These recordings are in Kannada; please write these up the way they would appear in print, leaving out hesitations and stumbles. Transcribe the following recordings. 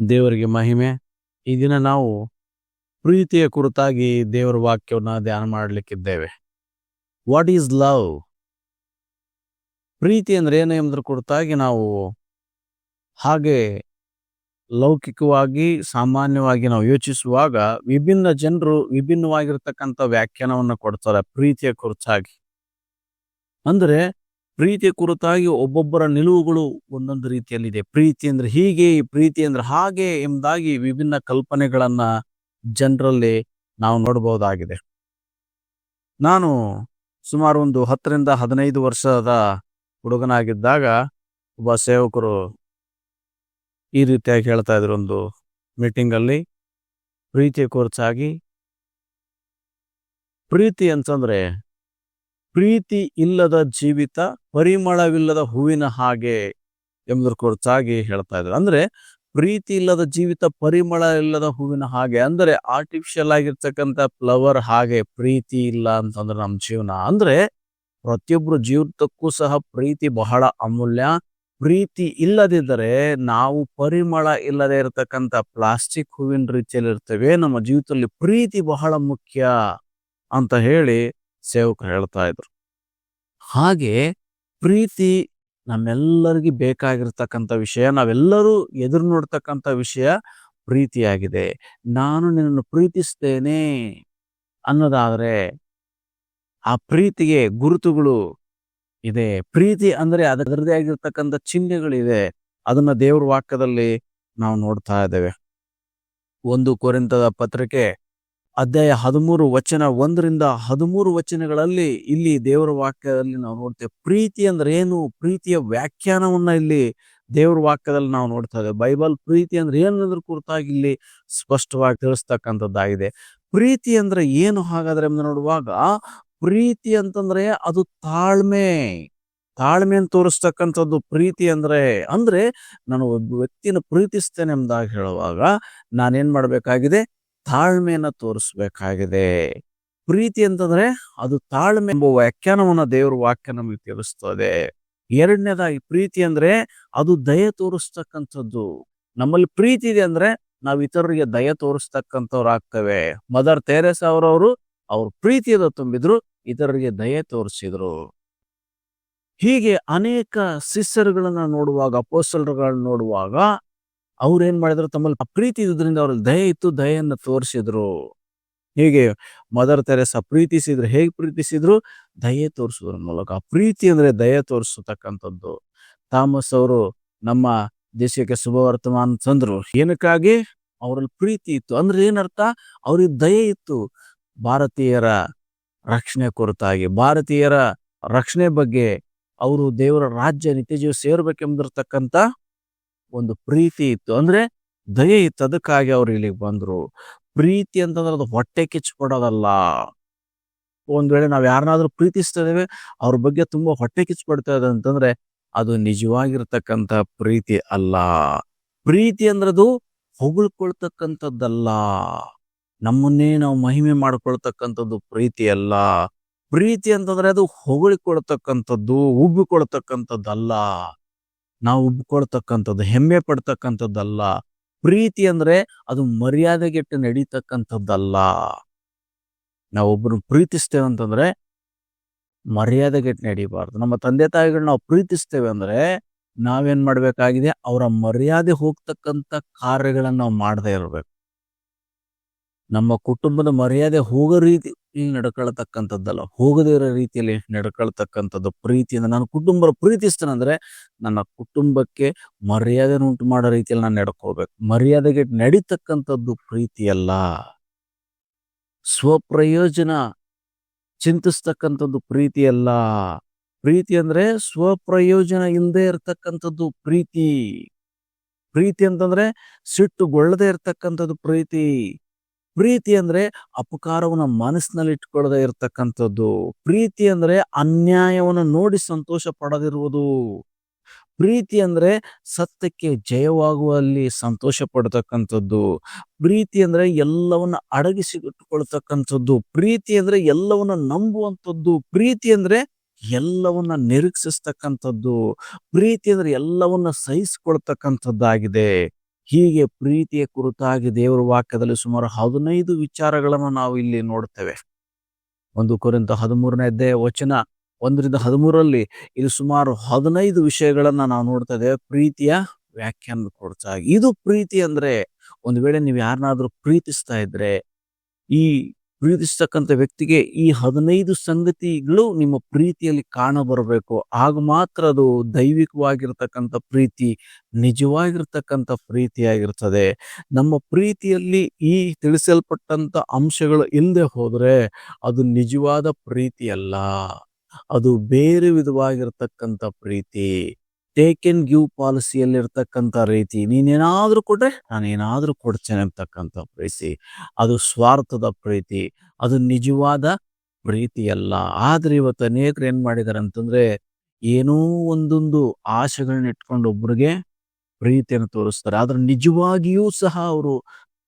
ದೇವರಿಗೆ ಮಹಿಮೆ. ಈ ದಿನ ನಾವು ಪ್ರೀತಿಯ ಕುರಿತಾಗಿ ದೇವರ ವಾಕ್ಯವನ್ನು ಧ್ಯಾನ ಮಾಡಲಿಕ್ಕಿದ್ದೇವೆ. What is love? ಪ್ರೀತಿ ಅಂದ್ರೆ ಏನು ಎಂಬುದರ ಕುರಿತಾಗಿ ನಾವು ಹಾಗೆ ಲೌಕಿಕವಾಗಿ ಸಾಮಾನ್ಯವಾಗಿ ನಾವು ಯೋಚಿಸುವಾಗ ವಿಭಿನ್ನ ಜನರು ವಿಭಿನ್ನವಾಗಿರ್ತಕ್ಕಂಥ ವ್ಯಾಖ್ಯಾನವನ್ನು ಕೊಡ್ತಾರೆ ಪ್ರೀತಿಯ ಕುರಿತಾಗಿ. ಅಂದ್ರೆ ಪ್ರೀತಿಯ ಕುರಿತಾಗಿ ಒಬ್ಬೊಬ್ಬರ ನಿಲುವುಗಳು ಒಂದೊಂದು ರೀತಿಯಲ್ಲಿದೆ. ಪ್ರೀತಿ ಅಂದ್ರೆ ಹೀಗೆ, ಪ್ರೀತಿ ಅಂದ್ರೆ ಹಾಗೆ ಎಂಬುದಾಗಿ ವಿಭಿನ್ನ ಕಲ್ಪನೆಗಳನ್ನ ಜನರಲ್ಲಿ ನಾವು ನೋಡಬಹುದಾಗಿದೆ. ನಾನು ಸುಮಾರು ಒಂದು 10ರಿಂದ 15 ವರ್ಷದ ಹುಡುಗನಾಗಿದ್ದಾಗ ಒಬ್ಬ ಸೇವಕರು ಈ ರೀತಿಯಾಗಿ ಹೇಳ್ತಾ ಇದ್ರು ಒಂದು ಮೀಟಿಂಗ್ ಅಲ್ಲಿ, ಪ್ರೀತಿಯ ಕುರಿತಾಗಿ. ಪ್ರೀತಿ ಅಂತಂದ್ರೆ ಪ್ರೀತಿ ಇಲ್ಲದ ಜೀವಿತ ಪರಿಮಳವಿಲ್ಲದ ಹೂವಿನ ಹಾಗೆ ಎಂಬುದರ ಕುರಿತಾಗಿ ಹೇಳ್ತಾ ಇದ್ರು. ಅಂದ್ರೆ ಪ್ರೀತಿ ಇಲ್ಲದ ಜೀವಿತ ಪರಿಮಳ ಇಲ್ಲದ ಹೂವಿನ ಹಾಗೆ, ಅಂದ್ರೆ ಆರ್ಟಿಫಿಷಿಯಲ್ ಆಗಿರ್ತಕ್ಕಂಥ ಫ್ಲವರ್ ಹಾಗೆ ಪ್ರೀತಿ ಇಲ್ಲ ಅಂತಂದ್ರೆ ನಮ್ಮ ಜೀವನ. ಅಂದ್ರೆ ಪ್ರತಿಯೊಬ್ಬರು ಜೀವಿತಕ್ಕೂ ಸಹ ಪ್ರೀತಿ ಬಹಳ ಅಮೂಲ್ಯ. ಪ್ರೀತಿ ಇಲ್ಲದಿದ್ದರೆ ನಾವು ಪರಿಮಳ ಇಲ್ಲದೆ ಇರತಕ್ಕಂಥ ಪ್ಲಾಸ್ಟಿಕ್ ಹೂವಿನ ರೀತಿಯಲ್ಲಿ ಇರ್ತೇವೆ. ನಮ್ಮ ಜೀವಿತದಲ್ಲಿ ಪ್ರೀತಿ ಬಹಳ ಮುಖ್ಯ ಅಂತ ಹೇಳಿ ಸೇವಕರು ಹೇಳ್ತಾ ಇದ್ರು. ಹಾಗೆ ಪ್ರೀತಿ ನಮ್ಮೆಲ್ಲರಿಗೂ ಬೇಕಾಗಿರ್ತಕ್ಕಂಥ ವಿಷಯ, ನಾವೆಲ್ಲರೂ ಎದುರು ನೋಡ್ತಕ್ಕಂಥ ವಿಷಯ ಪ್ರೀತಿಯಾಗಿದೆ. ನಾನು ನಿನ್ನನ್ನು ಪ್ರೀತಿಸ್ತೇನೆ ಅನ್ನೋದಾದ್ರೆ ಆ ಪ್ರೀತಿಗೆ ಗುರುತುಗಳು ಇದೆ. ಪ್ರೀತಿ ಅಂದ್ರೆ ಅದರದೇ ಆಗಿರ್ತಕ್ಕಂಥ ಚಿಹ್ನೆಗಳಿದೆ. ಅದನ್ನ ದೇವ್ರ ವಾಕ್ಯದಲ್ಲಿ ನಾವು ನೋಡ್ತಾ ಇದ್ದೇವೆ. 1 ಕೊರಿಂಥದ ಪತ್ರಿಕೆ ಅಧ್ಯಾಯ 13 ವಚನ 1ರಿಂದ 13 ವಚನಗಳಲ್ಲಿ ಇಲ್ಲಿ ದೇವರ ವಾಕ್ಯದಲ್ಲಿ ನಾವು ನೋಡ್ತೇವೆ ಪ್ರೀತಿ ಅಂದ್ರೆ ಏನು, ಪ್ರೀತಿಯ ವ್ಯಾಖ್ಯಾನವನ್ನ ಇಲ್ಲಿ ದೇವರ ವಾಕ್ಯದಲ್ಲಿ ನಾವು ನೋಡ್ತಾ ಇದ್ದೇವೆ. ಬೈಬಲ್ ಪ್ರೀತಿ ಅಂದ್ರೆ ಏನನ್ನೋದ್ರ ಕುರಿತಾಗಿ ಇಲ್ಲಿ ಸ್ಪಷ್ಟವಾಗಿ ತಿಳಿಸ್ತಕ್ಕಂಥದ್ದಾಗಿದೆ. ಪ್ರೀತಿ ಅಂದ್ರೆ ಏನು ಹಾಗಾದ್ರೆ ಎಂದು ನೋಡುವಾಗ, ಪ್ರೀತಿ ಅಂತಂದ್ರೆ ಅದು ತಾಳ್ಮೆಯನ್ನು ತೋರಿಸ್ತಕ್ಕಂಥದ್ದು ಪ್ರೀತಿ ಅಂದ್ರೆ. ಅಂದ್ರೆ ನಾನು ಒಬ್ಬ ವ್ಯಕ್ತಿನ ಪ್ರೀತಿಸ್ತೇನೆ ಎಂಬುದಾಗಿ ಹೇಳುವಾಗ ನಾನೇನ್ ಮಾಡ್ಬೇಕಾಗಿದೆ, ತಾಳ್ಮೆಯನ್ನ ತೋರಿಸ್ಬೇಕಾಗಿದೆ. ಪ್ರೀತಿ ಅಂತಂದ್ರೆ ಅದು ತಾಳ್ಮೆ ಎಂಬ ವ್ಯಾಖ್ಯಾನವನ್ನ ದೇವರ ವಾಕ್ಯ ನಮಗೆ ತಿಳಿಸ್ತದೆ. ಎರಡನೇದಾಗಿ ಪ್ರೀತಿ ಅಂದ್ರೆ ಅದು ದಯೆ ತೋರಿಸ್ತಕ್ಕಂಥದ್ದು. ನಮ್ಮಲ್ಲಿ ಪ್ರೀತಿ ಇದೆ ಅಂದ್ರೆ ನಾವು ಇತರರಿಗೆ ದಯೆ ತೋರಿಸ್ತಕ್ಕಂಥವ್ರು ಆಗ್ತೇವೆ. ಮದರ್ ತೆರೇಸಾ ಅವ್ರು ಪ್ರೀತಿಯಿಂದ ತುಂಬಿದ್ರು, ಇತರರಿಗೆ ದಯೆ ತೋರಿಸಿದ್ರು. ಹೀಗೆ ಅನೇಕ ಶಿಷ್ಯರುಗಳನ್ನ ನೋಡುವಾಗ, ಅಪೊಸ್ತಲರುಗಳನ್ನ ನೋಡುವಾಗ ಅವ್ರೇನ್ ಮಾಡಿದ್ರು, ತಮ್ಮಲ್ಲಿ ಪ್ರೀತಿ ಇದ್ರಿಂದ ಅವ್ರಲ್ಲಿ ದಯೆ ಇತ್ತು, ದಯೆಯನ್ನು ತೋರಿಸಿದ್ರು. ಹೀಗೆ ಮದರ್ ತೆರೇಸಾ ಪ್ರೀತಿಸಿದ್ರು. ಹೇಗೆ ಪ್ರೀತಿಸಿದ್ರು? ದಯೆ ತೋರಿಸುವುದರ ಮೂಲಕ. ಪ್ರೀತಿ ಅಂದ್ರೆ ದಯೆ ತೋರಿಸತಕ್ಕಂಥದ್ದು. ಥಾಮಸ್ ಅವರು ನಮ್ಮ ದೇಶಕ್ಕೆ ಶುಭವರ್ತಮಾನ ತಂದ್ರು. ಏನಕ್ಕಾಗಿ? ಅವರಲ್ಲಿ ಪ್ರೀತಿ ಇತ್ತು. ಅಂದ್ರೆ ಏನರ್ಥ? ಅವ್ರಿಗೆ ದಯೆ ಇತ್ತು. ಭಾರತೀಯರ ರಕ್ಷಣೆ ಕುರಿತಾಗಿ, ಭಾರತೀಯರ ರಕ್ಷಣೆ ಬಗ್ಗೆ, ಅವರು ದೇವರ ರಾಜ್ಯ ನಿತ್ಯಜೀವ ಸೇರ್ಬೇಕೆಂಬಿರ್ತಕ್ಕಂಥ ಒಂದು ಪ್ರೀತಿ ಇತ್ತು. ಅಂದ್ರೆ ದಯೆ ಇತ್ತು. ಅದಕ್ಕಾಗಿ ಅವ್ರು ಇಲ್ಲಿಗೆ ಬಂದ್ರು. ಪ್ರೀತಿ ಅಂತಂದ್ರೆ ಅದು ಹೊಟ್ಟೆ ಕಿಚ್ಚಿಪಡೋದಲ್ಲ. ಒಂದ್ ವೇಳೆ ನಾವ್ ಯಾರನ್ನಾದ್ರೂ ಪ್ರೀತಿಸ್ತಾ ಇದ್ದೇವೆ, ಅವ್ರ ಬಗ್ಗೆ ತುಂಬಾ ಹೊಟ್ಟೆ ಕಿಚ್ಚಿಪಡ್ತಾ ಇದೆ ಅಂತಂದ್ರೆ ಅದು ನಿಜವಾಗಿರ್ತಕ್ಕಂಥ ಪ್ರೀತಿ ಅಲ್ಲ. ಪ್ರೀತಿ ಅಂದ್ರದು ಹೊಗಳ್ಕೊಳ್ತಕ್ಕಂಥದ್ದಲ್ಲ. ನಮ್ಮನ್ನೇ ನಾವು ಮಹಿಮೆ ಮಾಡ್ಕೊಳ್ತಕ್ಕಂಥದ್ದು ಪ್ರೀತಿ ಅಲ್ಲ. ಪ್ರೀತಿ ಅಂತಂದ್ರೆ ಅದು ಹೊಗಳಿಕೊಳ್ತಕ್ಕಂಥದ್ದು, ಉಬ್ಬಿಕೊಳ್ತಕ್ಕಂಥದ್ದಲ್ಲ. ನಾವು ಉಬ್ಬಿಕೊಳ್ತಕ್ಕಂಥದ್ದು, ಹೆಮ್ಮೆ ಪಡ್ತಕ್ಕಂಥದ್ದಲ್ಲ. ಪ್ರೀತಿ ಅಂದ್ರೆ ಅದು ಮರ್ಯಾದೆಗೆಟ್ಟು ನಡೀತಕ್ಕಂಥದ್ದಲ್ಲ. ನಾವು ಒಬ್ಬರನ್ನು ಪ್ರೀತಿಸ್ತೇವೆ ಅಂತಂದ್ರೆ ಮರ್ಯಾದೆಗೆಟ್ಟು ನಡೀಬಾರ್ದು. ನಮ್ಮ ತಂದೆ ತಾಯಿಗಳನ್ನ ನಾವು ಪ್ರೀತಿಸ್ತೇವೆ ಅಂದ್ರೆ ನಾವೇನ್ ಮಾಡ್ಬೇಕಾಗಿದೆ, ಅವರ ಮರ್ಯಾದೆ ಹೋಗ್ತಕ್ಕಂಥ ಕಾರ್ಯಗಳನ್ನ ನಾವು ಮಾಡದೇ ಇರ್ಬೇಕು. ನಮ್ಮ ಕುಟುಂಬದ ಮರ್ಯಾದೆ ಹೋಗೋ ರೀತಿ ನಡ್ಕೊಳ್ತಕ್ಕಂಥದ್ದಲ್ಲ, ಹೋಗದೇ ಇರೋ ರೀತಿಯಲ್ಲಿ ನಡ್ಕೊಳ್ತಕ್ಕಂಥದ್ದು ಪ್ರೀತಿಯಿಂದ. ನಾನು ಕುಟುಂಬ ಪ್ರೀತಿಸ್ತೇನೆ ಅಂದ್ರೆ ನನ್ನ ಕುಟುಂಬಕ್ಕೆ ಮರ್ಯಾದೆನ ಉಂಟು ಮಾಡೋ ರೀತಿಯಲ್ಲಿ ನಾನು ನಡ್ಕೋಬೇಕು. ಮರ್ಯಾದೆಗೆ ನಡೀತಕ್ಕಂಥದ್ದು ಪ್ರೀತಿಯಲ್ಲ. ಸ್ವಪ್ರಯೋಜನ ಚಿಂತಿಸ್ತಕ್ಕಂಥದ್ದು ಪ್ರೀತಿಯಲ್ಲ. ಪ್ರೀತಿ ಅಂದ್ರೆ ಸ್ವಪ್ರಯೋಜನ ಇಲ್ಲದೆ ಇರ್ತಕ್ಕಂಥದ್ದು ಪ್ರೀತಿ. ಪ್ರೀತಿ ಅಂತಂದ್ರೆ ಸಿಟ್ಟುಗೊಳ್ಳದೆ ಇರ್ತಕ್ಕಂಥದ್ದು ಪ್ರೀತಿ. ಪ್ರೀತಿ ಅಂದ್ರೆ ಅಪಕಾರವನ್ನ ಮನಸ್ಸಿನಲ್ಲಿ ಇಟ್ಕೊಳ್ಳದೆ ಇರ್ತಕ್ಕಂಥದ್ದು. ಪ್ರೀತಿ ಅಂದ್ರೆ ಅನ್ಯಾಯವನ್ನು ನೋಡಿ ಸಂತೋಷ ಪಡದಿರುವುದು. ಪ್ರೀತಿ ಅಂದ್ರೆ ಸತ್ಯಕ್ಕೆ ಜಯವಾಗುವಲ್ಲಿ ಸಂತೋಷ ಪಡ್ತಕ್ಕಂಥದ್ದು. ಪ್ರೀತಿ ಅಂದ್ರೆ ಎಲ್ಲವನ್ನ ಅಡಗಿಸಿಟ್ಟುಕೊಳ್ತಕ್ಕಂಥದ್ದು. ಪ್ರೀತಿ ಅಂದ್ರೆ ಎಲ್ಲವನ್ನ ನಂಬುವಂಥದ್ದು. ಪ್ರೀತಿ ಅಂದ್ರೆ ಎಲ್ಲವನ್ನ ನಿರೀಕ್ಷಿಸ್ತಕ್ಕಂಥದ್ದು. ಪ್ರೀತಿ ಅಂದ್ರೆ ಎಲ್ಲವನ್ನ ಸಹಿಸಿಕೊಳ್ತಕ್ಕಂಥದ್ದಾಗಿದೆ. ಹೀಗೆ ಪ್ರೀತಿಯ ಕುರಿತಾಗಿ ದೇವರ ವಾಕ್ಯದಲ್ಲಿ ಸುಮಾರು 15 ವಿಚಾರಗಳನ್ನು ನಾವು ಇಲ್ಲಿ ನೋಡ್ತೇವೆ. 1 ಕೊರಿಂಥ 13ನೇ ಅಧ್ಯಾಯ ವಚನ 1-13 ಇಲ್ಲಿ ಸುಮಾರು 15 ವಿಷಯಗಳನ್ನ ನಾವು ನೋಡ್ತಾ ಇದ್ದೇವೆ ಪ್ರೀತಿಯ ವ್ಯಾಖ್ಯಾನದ ಕುರಿತಾಗಿ. ಇದು ಪ್ರೀತಿ ಅಂದ್ರೆ, ಒಂದು ವೇಳೆ ನೀವು ಯಾರನ್ನಾದ್ರೂ ಪ್ರೀತಿಸ್ತಾ ಇದ್ರೆ, ಈ ಪ್ರೀತಿಸ್ತಕ್ಕಂಥ ವ್ಯಕ್ತಿಗೆ ಈ 15 ಸಂಗತಿಗಳು ನಿಮ್ಮ ಪ್ರೀತಿಯಲ್ಲಿ ಕಾಣಬರಬೇಕು. ಆಗ ಮಾತ್ರ ಅದು ದೈವಿಕವಾಗಿರ್ತಕ್ಕಂಥ ಪ್ರೀತಿ, ನಿಜವಾಗಿರ್ತಕ್ಕಂಥ ಪ್ರೀತಿಯಾಗಿರ್ತದೆ. ನಮ್ಮ ಪ್ರೀತಿಯಲ್ಲಿ ಈ ತಿಳಿಸಲ್ಪಟ್ಟಂತ ಅಂಶಗಳು ಇಲ್ಲದೆ ಹೋದ್ರೆ ಅದು ನಿಜವಾದ ಪ್ರೀತಿ ಅಲ್ಲ, ಅದು ಬೇರೆ ವಿಧವಾಗಿರ್ತಕ್ಕಂಥ ಪ್ರೀತಿ. ಟೇಕ್ ಅಂಡ್ ಗಿವ್ ಪಾಲಿಸಿಯಲ್ಲಿರ್ತಕ್ಕಂಥ ರೀತಿ, ನೀನೇನಾದ್ರೂ ಕೊಟ್ರೆ ನಾನೇನಾದ್ರೂ ಕೊಡ್ತೇನೆ ಅಂತಕ್ಕಂಥ ಪ್ರೀತಿ, ಅದು ಸ್ವಾರ್ಥದ ಪ್ರೀತಿ, ಅದು ನಿಜವಾದ ಪ್ರೀತಿ ಅಲ್ಲ. ಆದ್ರೆ ಇವತ್ತು ಅನೇಕರು ಏನ್ ಮಾಡಿದಾರೆ ಅಂತಂದ್ರೆ, ಏನೋ ಒಂದೊಂದು ಆಶೆಗಳನ್ನ ಇಟ್ಕೊಂಡು ಒಬ್ರಿಗೆ ಪ್ರೀತಿಯನ್ನು ತೋರಿಸ್ತಾರೆ, ಆದ್ರೆ ನಿಜವಾಗಿಯೂ ಸಹ ಅವರು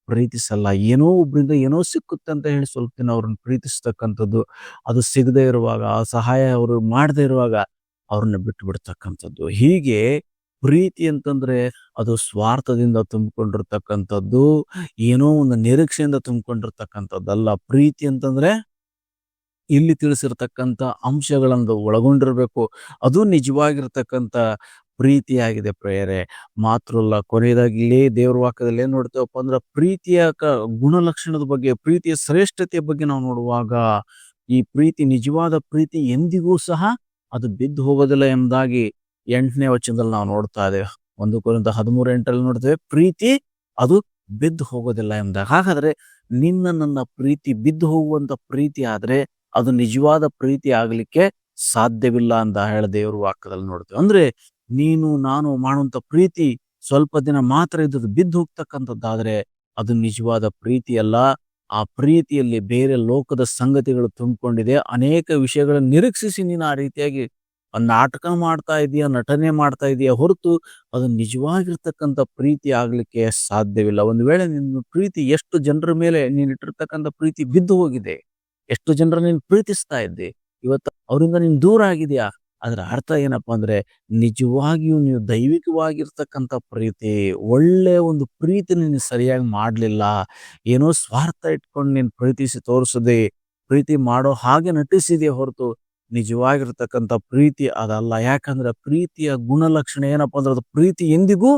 ಪ್ರೀತಿಸಲ್ಲ. ಏನೋ ಒಬ್ರಿಂದ ಏನೋ ಸಿಕ್ಕುತ್ತೆ ಅಂತ ಹೇಳಿ ಸ್ವಲ್ಪ ದಿನ ಅವ್ರನ್ನ ಪ್ರೀತಿಸ್ತಕ್ಕಂಥದ್ದು, ಅದು ಸಿಗದೆ ಇರುವಾಗ, ಆ ಸಹಾಯ ಅವರು ಮಾಡದೇ ಇರುವಾಗ ಅವ್ರನ್ನ ಬಿಟ್ಟು ಬಿಡ್ತಕ್ಕಂಥದ್ದು. ಹೀಗೆ ಪ್ರೀತಿ ಅಂತಂದ್ರೆ ಅದು ಸ್ವಾರ್ಥದಿಂದ ತುಂಬಿಕೊಂಡಿರ್ತಕ್ಕಂಥದ್ದು, ಏನೋ ಒಂದು ನಿರೀಕ್ಷೆಯಿಂದ ತುಂಬಿಕೊಂಡಿರ್ತಕ್ಕಂಥದ್ದಲ್ಲ. ಪ್ರೀತಿ ಅಂತಂದ್ರೆ ಇಲ್ಲಿ ತಿಳಿಸಿರ್ತಕ್ಕಂಥ ಅಂಶಗಳನ್ನು ಒಳಗೊಂಡಿರ್ಬೇಕು, ಅದು ನಿಜವಾಗಿರ್ತಕ್ಕಂಥ ಪ್ರೀತಿಯಾಗಿದೆ ಪ್ರೇಯರೆ. ಮಾತ್ರ ಅಲ್ಲ, ಕೊನೆಯದಾಗಿ ಇಲ್ಲಿ ದೇವ್ರ ವಾಕ್ಯದಲ್ಲಿ ಏನ್ ನೋಡ್ತೇವಪ್ಪ ಅಂದ್ರೆ, ಪ್ರೀತಿಯ ಗುಣಲಕ್ಷಣದ ಬಗ್ಗೆ, ಪ್ರೀತಿಯ ಶ್ರೇಷ್ಠತೆಯ ಬಗ್ಗೆ ನಾವು ನೋಡುವಾಗ, ಈ ಪ್ರೀತಿ ನಿಜವಾದ ಪ್ರೀತಿ ಎಂದಿಗೂ ಸಹ ಅದು ಬಿದ್ದು ಹೋಗೋದಿಲ್ಲ ಎಂಬುದಾಗಿ 8ನೇ ವಚನದಲ್ಲಿ ನಾವು ನೋಡ್ತಾ ಇದ್ದೇವೆ. 1 ಕೊರಿಂಥ 13:8 ನೋಡ್ತೇವೆ, ಪ್ರೀತಿ ಅದು ಬಿದ್ದು ಹೋಗೋದಿಲ್ಲ ಎಂಬುದಾಗಿ. ಹಾಗಾದ್ರೆ ನನ್ನ ಪ್ರೀತಿ ಬಿದ್ದು ಹೋಗುವಂತ ಪ್ರೀತಿ ಆದ್ರೆ ಅದು ನಿಜವಾದ ಪ್ರೀತಿ ಆಗ್ಲಿಕ್ಕೆ ಸಾಧ್ಯವಿಲ್ಲ ಅಂತ ಹೇಳ ದೇವ್ರ ವಾಕ್ಯದಲ್ಲಿ ನೋಡ್ತೇವೆ. ಅಂದ್ರೆ ನೀನು ನಾನು ಮಾಡುವಂತ ಪ್ರೀತಿ ಸ್ವಲ್ಪ ದಿನ ಮಾತ್ರ ಇದ್ದದ್ದು ಬಿದ್ದು ಹೋಗ್ತಕ್ಕಂಥದ್ದಾದ್ರೆ ಅದು ನಿಜವಾದ ಪ್ರೀತಿ ಅಲ್ಲ. ಆ ಪ್ರೀತಿಯಲ್ಲಿ ಬೇರೆ ಲೋಕದ ಸಂಗತಿಗಳು ತುಂಬಿಕೊಂಡಿದೆ. ಅನೇಕ ವಿಷಯಗಳನ್ನು ನಿರೀಕ್ಷಿಸಿ ನೀನು ಆ ರೀತಿಯಾಗಿ ನಾಟಕ ಮಾಡ್ತಾ ಇದೀಯ, ನಟನೆ ಮಾಡ್ತಾ ಇದೀಯ ಹೊರತು ಅದು ನಿಜವಾಗಿರ್ತಕ್ಕಂಥ ಪ್ರೀತಿ ಆಗ್ಲಿಕ್ಕೆ ಸಾಧ್ಯವಿಲ್ಲ. ಒಂದು ವೇಳೆ ನಿನ್ನ ಪ್ರೀತಿ ಎಷ್ಟು ಜನರ ಮೇಲೆ ನೀನು ಇಟ್ಟಿರ್ತಕ್ಕಂಥ ಪ್ರೀತಿ ಬಿದ್ದು ಹೋಗಿದೆ, ಎಷ್ಟು ಜನರ ನೀನು ಪ್ರೀತಿಸ್ತಾ ಇದ್ದೆ, ಇವತ್ತು ಅವರಿಂದ ನೀನು ದೂರ ಆಗಿದೆಯಾ, ಅದರ ಅರ್ಥ ಏನಪ್ಪಾ ಅಂದ್ರೆ, ನಿಜವಾಗಿಯೂ ನೀವು ದೈವಿಕವಾಗಿರ್ತಕ್ಕಂಥ ಪ್ರೀತಿ, ಒಳ್ಳೆ ಒಂದು ಪ್ರೀತಿ ನೀನು ಸರಿಯಾಗಿ ಮಾಡ್ಲಿಲ್ಲ, ಏನೋ ಸ್ವಾರ್ಥ ಇಟ್ಕೊಂಡು ನೀನು ಪ್ರೀತಿಸಿ ತೋರಿಸದೆ ಪ್ರೀತಿ ಮಾಡೋ ಹಾಗೆ ನಟಿಸಿದೆಯೇ ಹೊರತು ನಿಜವಾಗಿರ್ತಕ್ಕಂಥ ಪ್ರೀತಿ ಅದಲ್ಲ. ಯಾಕಂದ್ರೆ ಪ್ರೀತಿಯ ಗುಣಲಕ್ಷಣ ಏನಪ್ಪಾ ಅಂದ್ರೆ, ಅದು ಪ್ರೀತಿ ಎಂದಿಗೂ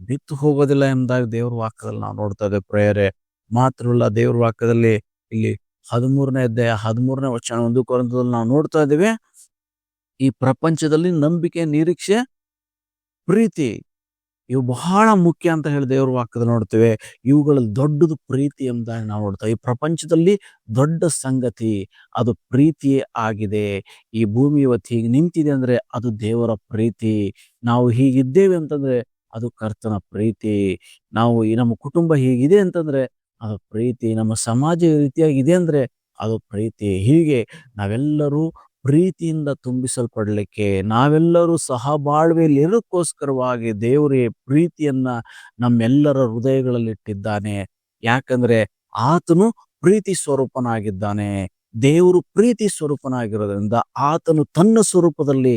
ಬಿತ್ತು ಹೋಗೋದಿಲ್ಲ ಎಂಬುದಾಗಿ ದೇವ್ರ ವಾಕ್ಯದಲ್ಲಿ ನಾವು ನೋಡ್ತಾ ಇದ್ದೇವೆ ಪ್ರೇಯರೆ. ಮಾತ್ರವಲ್ಲ, ದೇವ್ರ ವಾಕ್ಯದಲ್ಲಿ ಇಲ್ಲಿ 13ನೇ ಅಧ್ಯಾಯ 13ನೇ ವಚನ 1 ಕೊರಿಂಥದಲ್ಲಿ ನಾವು ನೋಡ್ತಾ ಇದ್ದೇವೆ, ಈ ಪ್ರಪಂಚದಲ್ಲಿ ನಂಬಿಕೆ, ನಿರೀಕ್ಷೆ, ಪ್ರೀತಿ ಇವು ಬಹಳ ಮುಖ್ಯ ಅಂತ ಹೇಳಿ ದೇವ್ರ ವಾಕ್ಯದಲ್ಲಿ ನೋಡ್ತೇವೆ. ಇವುಗಳಲ್ಲಿ ದೊಡ್ಡದು ಪ್ರೀತಿ ಎಂಬುದಾಗಿ ನಾವು ನೋಡ್ತೇವೆ. ಈ ಪ್ರಪಂಚದಲ್ಲಿ ದೊಡ್ಡ ಸಂಗತಿ ಅದು ಪ್ರೀತಿಯೇ ಆಗಿದೆ. ಈ ಭೂಮಿ ಇವತ್ತು ಹೀಗೆ ನಿಂತಿದೆ ಅಂದ್ರೆ ಅದು ದೇವರ ಪ್ರೀತಿ. ನಾವು ಹೀಗಿದ್ದೇವೆ ಅಂತಂದ್ರೆ ಅದು ಕರ್ತನ ಪ್ರೀತಿ. ನಾವು ನಮ್ಮ ಕುಟುಂಬ ಹೀಗಿದೆ ಅಂತಂದ್ರೆ ಅದು ಪ್ರೀತಿ. ನಮ್ಮ ಸಮಾಜ ಈ ರೀತಿಯಾಗಿದೆ ಅಂದ್ರೆ ಅದು ಪ್ರೀತಿ. ಹೀಗೆ ನಾವೆಲ್ಲರೂ ಪ್ರೀತಿಯಿಂದ ತುಂಬಿಸಲ್ಪಡ್ಲಿಕ್ಕೆ, ನಾವೆಲ್ಲರೂ ಸಹಬಾಳ್ವೆಯಲ್ಲಿ ಇರೋಕ್ಕೋಸ್ಕರವಾಗಿ ದೇವರೇ ಪ್ರೀತಿಯನ್ನ ನಮ್ಮೆಲ್ಲರ ಹೃದಯಗಳಲ್ಲಿ ಇಟ್ಟಿದ್ದಾನೆ. ಯಾಕಂದ್ರೆ ಆತನು ಪ್ರೀತಿ ಸ್ವರೂಪನಾಗಿದ್ದಾನೆ. ದೇವರು ಪ್ರೀತಿ ಸ್ವರೂಪನಾಗಿರೋದ್ರಿಂದ ಆತನು ತನ್ನ ಸ್ವರೂಪದಲ್ಲಿ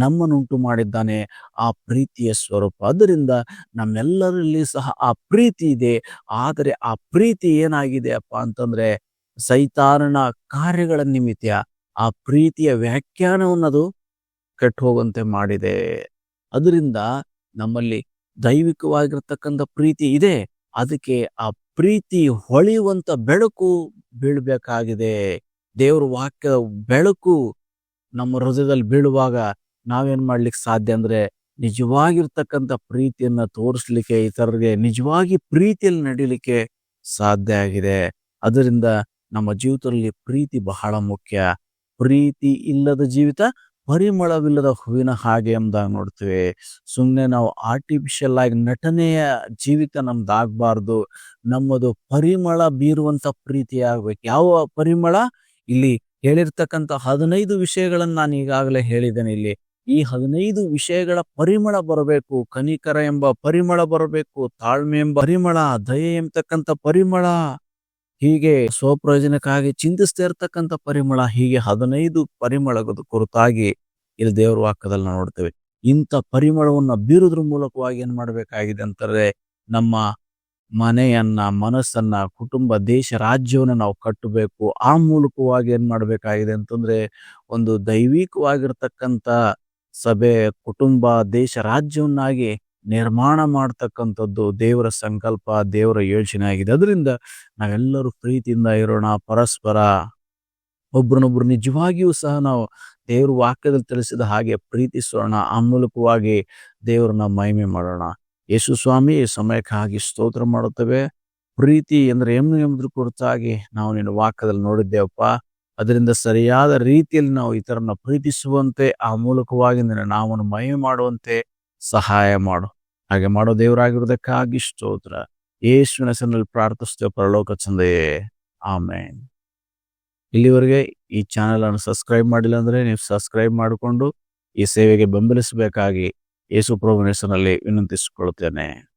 ನಮ್ಮನ್ನುಂಟು ಮಾಡಿದ್ದಾನೆ, ಆ ಪ್ರೀತಿಯ ಸ್ವರೂಪ. ಅದರಿಂದ ನಮ್ಮೆಲ್ಲರಲ್ಲಿ ಸಹ ಆ ಪ್ರೀತಿ ಇದೆ. ಆದರೆ ಆ ಪ್ರೀತಿ ಏನಾಗಿದೆ ಅಪ್ಪ ಅಂತಂದ್ರೆ, ಸೈತಾನನ ಕಾರ್ಯಗಳ ನಿಮಿತ್ತ ಆ ಪ್ರೀತಿಯ ವ್ಯಾಖ್ಯಾನವನ್ನದು ಕೆಟ್ಟು ಹೋಗುವಂತೆ ಮಾಡಿದೆ. ಅದರಿಂದ ನಮ್ಮಲ್ಲಿ ದೈವಿಕವಾಗಿರ್ತಕ್ಕಂಥ ಪ್ರೀತಿ ಇದೆ, ಅದಕ್ಕೆ ಆ ಪ್ರೀತಿ ಹೊಳೆಯುವಂತ ಬೆಳಕು ಬೀಳ್ಬೇಕಾಗಿದೆ. ದೇವ್ರ ವಾಕ್ಯ ಬೆಳಕು ನಮ್ಮ ಹೃದಯದಲ್ಲಿ ಬೀಳುವಾಗ ನಾವೇನ್ ಮಾಡ್ಲಿಕ್ಕೆ ಸಾಧ್ಯ ಅಂದ್ರೆ, ನಿಜವಾಗಿರ್ತಕ್ಕಂಥ ಪ್ರೀತಿಯನ್ನ ತೋರಿಸ್ಲಿಕ್ಕೆ, ಇತರರಿಗೆ ನಿಜವಾಗಿ ಪ್ರೀತಿಯಲ್ಲಿ ನಡೀಲಿಕ್ಕೆ ಸಾಧ್ಯ ಆಗಿದೆ. ಅದರಿಂದ ನಮ್ಮ ಜೀವಿತದಲ್ಲಿ ಪ್ರೀತಿ ಬಹಳ ಮುಖ್ಯ. ಪ್ರೀತಿ ಇಲ್ಲದ ಜೀವಿತ ಪರಿಮಳವಿಲ್ಲದ ಹೂವಿನ ಹಾಗೆ ಎಂಬುದಾಗಿ ನೋಡ್ತೇವೆ. ಸುಮ್ಮನೆ ನಾವು ಆರ್ಟಿಫಿಷಿಯಲ್ ಆಗಿ ನಟನೆಯ ಜೀವಿತ ನಮ್ದಾಗಬಾರ್ದು. ನಮ್ಮದು ಪರಿಮಳ ಬೀರುವಂತ ಪ್ರೀತಿ ಆಗ್ಬೇಕು. ಯಾವ ಪರಿಮಳ? ಇಲ್ಲಿ ಹೇಳಿರ್ತಕ್ಕಂಥ 15 ವಿಷಯಗಳನ್ನ ನಾನು ಈಗಾಗಲೇ ಹೇಳಿದ್ದೇನೆ. ಇಲ್ಲಿ ಈ 15 ವಿಷಯಗಳ ಪರಿಮಳ ಬರಬೇಕು. ಕನಿಕರ ಎಂಬ ಪರಿಮಳ ಬರಬೇಕು, ತಾಳ್ಮೆ ಎಂಬ ಪರಿಮಳ, ದಯೆ ಎಂಬತಕ್ಕಂಥ ಪರಿಮಳ, ಹೀಗೆ ಸ್ವಪ್ರಯೋಜನಕ್ಕಾಗಿ ಚಿಂತಿಸ್ತಾ ಇರ್ತಕ್ಕಂಥ ಪರಿಮಳ, ಹೀಗೆ 15 ಪರಿಮಳದ ಕುರಿತಾಗಿ ಇಲ್ಲಿ ದೇವರ ವಾಕ್ಯದಲ್ಲಿ ನಾವು ನೋಡ್ತೇವೆ. ಇಂಥ ಪರಿಮಳವನ್ನ ಬೀರುದ್ರ ಮೂಲಕವಾಗಿ ಏನ್ ಮಾಡ್ಬೇಕಾಗಿದೆ ಅಂತಾರೆ, ನಮ್ಮ ಮನೆಯನ್ನ, ಮನಸ್ಸನ್ನ, ಕುಟುಂಬ, ದೇಶ, ರಾಜ್ಯವನ್ನ ನಾವು ಕಟ್ಟಬೇಕು. ಆ ಮೂಲಕವಾಗಿ ಏನ್ ಮಾಡ್ಬೇಕಾಗಿದೆ ಅಂತಂದ್ರೆ, ಒಂದು ದೈವಿಕವಾಗಿರ್ತಕ್ಕಂಥ ಸಭೆ, ಕುಟುಂಬ, ದೇಶ, ರಾಜ್ಯವನ್ನಾಗಿ ನಿರ್ಮಾಣ ಮಾಡ್ತಕ್ಕಂಥದ್ದು ದೇವರ ಸಂಕಲ್ಪ, ದೇವರ ಯೋಚನೆ ಆಗಿದೆ. ಅದರಿಂದ ನಾವೆಲ್ಲರೂ ಪ್ರೀತಿಯಿಂದ ಇರೋಣ. ಪರಸ್ಪರ ಒಬ್ರನ್ನೊಬ್ರು ನಿಜವಾಗಿಯೂ ಸಹ ನಾವು ದೇವ್ರ ವಾಕ್ಯದಲ್ಲಿ ತಿಳಿಸಿದ ಹಾಗೆ ಪ್ರೀತಿಸೋಣ. ಆ ಮೂಲಕವಾಗಿ ದೇವರನ್ನ ಮಹಿಮೆ ಮಾಡೋಣ. ಯೇಸು ಸ್ವಾಮಿ, ಈ ಸಮಯಕ್ಕಾಗಿ ಸ್ತೋತ್ರ ಮಾಡುತ್ತೇವೆ. ಪ್ರೀತಿ ಅಂದ್ರೆ ಏನು ಎಂಬುದ್ರ ಕುರಿತಾಗಿ ನಾವು ನಿನ್ನ ವಾಕ್ಯದಲ್ಲಿ ನೋಡಿದ್ದೇವಪ್ಪ. ಅದರಿಂದ ಸರಿಯಾದ ರೀತಿಯಲ್ಲಿ ನಾವು ಇತರನ್ನ ಪ್ರೀತಿಸುವಂತೆ, ಆ ಮೂಲಕವಾಗಿ ನಿನ್ನ ನಾಮವನ್ನು ಮಹಿಮೆ ಮಾಡುವಂತೆ ಸಹಾಯ ಮಾಡು. ಹಾಗೆ ಮಾಡೋ ದೇವರಾಗಿರುವುದಕ್ಕಾಗಿ ಸ್ತೋತ್ರ. ಯೇಸುವಿನ ಹೆಸರಿನಲ್ಲಿ ಪ್ರಾರ್ಥಿಸ್ತೇವೆ ಪರಲೋಕ ತಂದೆಯೇ, ಆಮೇನ್. ಇಲ್ಲಿವರೆಗೆ ಈ ಚಾನೆಲ್ ಅನ್ನು ಸಬ್ಸ್ಕ್ರೈಬ್ ಮಾಡಿಲ್ಲ ಅಂದ್ರೆ ನೀವು ಸಬ್ಸ್ಕ್ರೈಬ್ ಮಾಡಿಕೊಂಡು ಈ ಸೇವೆಗೆ ಬೆಂಬಲಿಸಬೇಕಾಗಿ ಯೇಸು ಪ್ರಭುವಿನ ಹೆಸರಿನಲ್ಲಿ ವಿನಂತಿಸಿಕೊಳ್ಳುತ್ತೇನೆ.